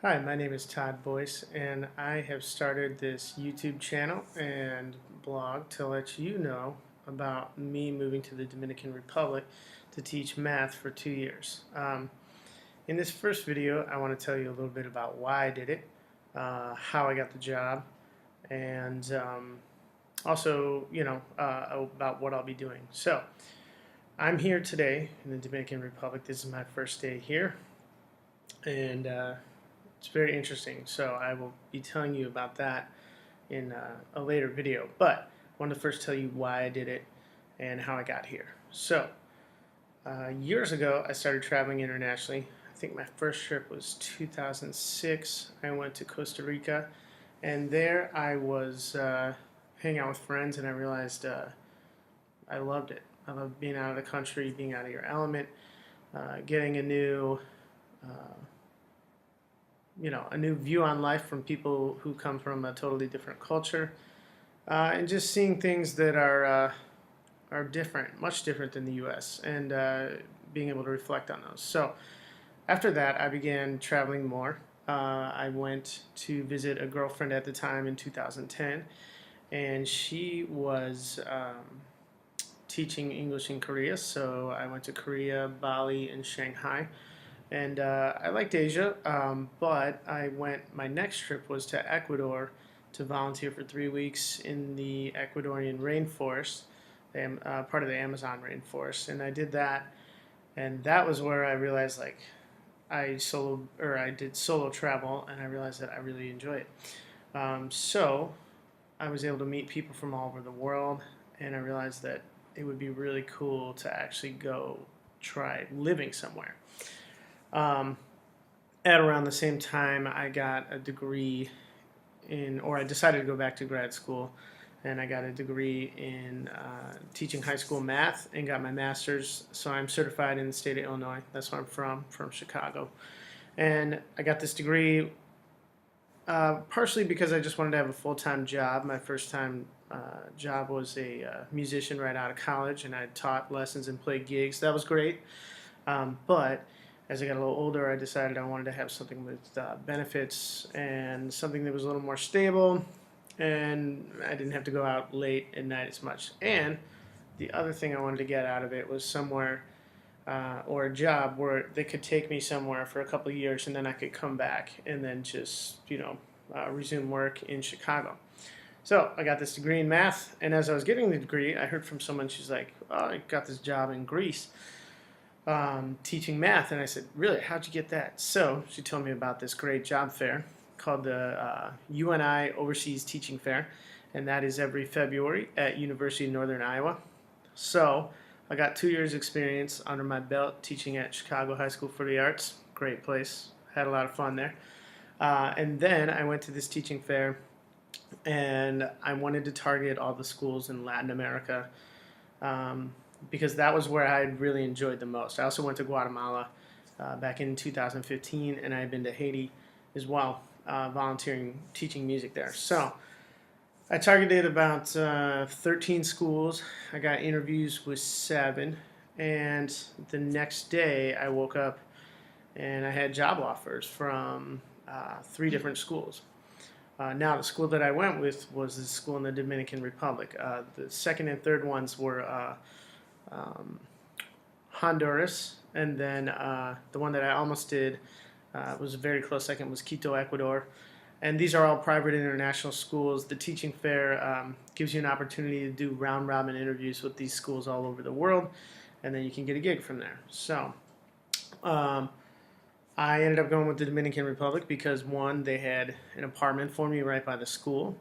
Hi, my name is Todd Boyce, and I have started this YouTube channel and blog to let you know about me moving to the Dominican Republic to teach math for 2 years. In this first video, I want to tell you a little bit about why I did it, how I got the job, and also, about what I'll be doing. So, I'm here today in the Dominican Republic. This is my first day here, and it's very interesting, so I will be telling you about that in a later video. But I want to first tell you why I did it and how I got here. So, years ago, I started traveling internationally. I think my first trip was 2006. I went to Costa Rica, and there I was hanging out with friends, and I realized I loved it. I loved being out of the country, being out of your element, getting a new a new view on life from people who come from a totally different culture, and just seeing things that are different, much different than the U.S., and being able to reflect on those. So after that, I began traveling more. I went to visit a girlfriend at the time in 2010, and she was teaching English in Korea. So I went to Korea, Bali, and Shanghai. And I liked Asia, but my next trip was to Ecuador to volunteer for 3 weeks in the Ecuadorian rainforest, part of the Amazon rainforest. And I did that, and that was where I realized, like, I did solo travel, and I realized that I really enjoy it. So I was able to meet people from all over the world, and I realized that it would be really cool to actually go try living somewhere. At around the same time, I got a degree or I decided to go back to grad school, and I got a degree in teaching high school math and got my master's. So I'm certified in the state of Illinois. That's where I'm from Chicago. And I got this degree partially because I just wanted to have a full-time job. My first time job was a musician right out of college, and I taught lessons and played gigs. That was great. But as I got a little older, I decided I wanted to have something with benefits and something that was a little more stable, and I didn't have to go out late at night as much. And the other thing I wanted to get out of it was somewhere or a job where they could take me somewhere for a couple of years, and then I could come back and then just, resume work in Chicago. So I got this degree in math, and as I was getting the degree, I heard from someone, she's like, "Oh, I got this job in Greece teaching math." And I said, "Really? How'd you get that?" So she told me about this great job fair called the UNI Overseas Teaching Fair, and that is every February at University of Northern Iowa. So I got 2 years experience under my belt teaching at Chicago High School for the Arts. Great place. Had a lot of fun there. And then I went to this teaching fair, and I wanted to target all the schools in Latin America, because that was where I really enjoyed the most. I also went to Guatemala back in 2015, and I had been to Haiti as well, volunteering, teaching music there. So I targeted about 13 schools. I got interviews with 7, and the next day I woke up and I had job offers from 3 different schools. Now, the school that I went with was the school in the Dominican Republic. The second and third ones were Honduras, and then the one that I almost did was a very close second, was Quito, Ecuador. And these are all private international schools. The teaching fair gives you an opportunity to do round-robin interviews with these schools all over the world, and then you can get a gig from there. So I ended up going with the Dominican Republic because, one, they had an apartment for me right by the school.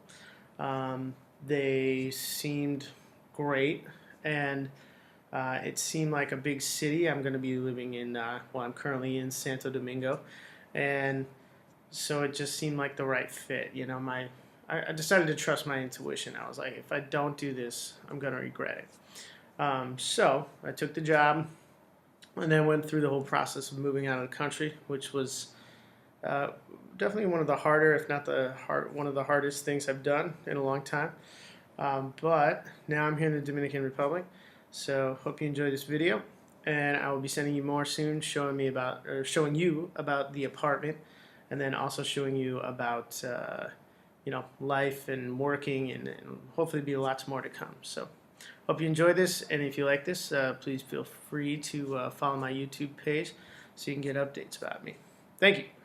They seemed great, and it seemed like a big city. I'm going to be living in, I'm currently in Santo Domingo, and so it just seemed like the right fit. I decided to trust my intuition. I was like, if I don't do this, I'm going to regret it. So I took the job, and then went through the whole process of moving out of the country, which was definitely one of the harder, if not one of the hardest things I've done in a long time. But now I'm here in the Dominican Republic. So hope you enjoyed this video, and I will be sending you more soon, showing you about the apartment and then also showing you about life and working, and hopefully be lots more to come. So hope you enjoy this, and if you like this, please feel free to follow my YouTube page so you can get updates about me. Thank you.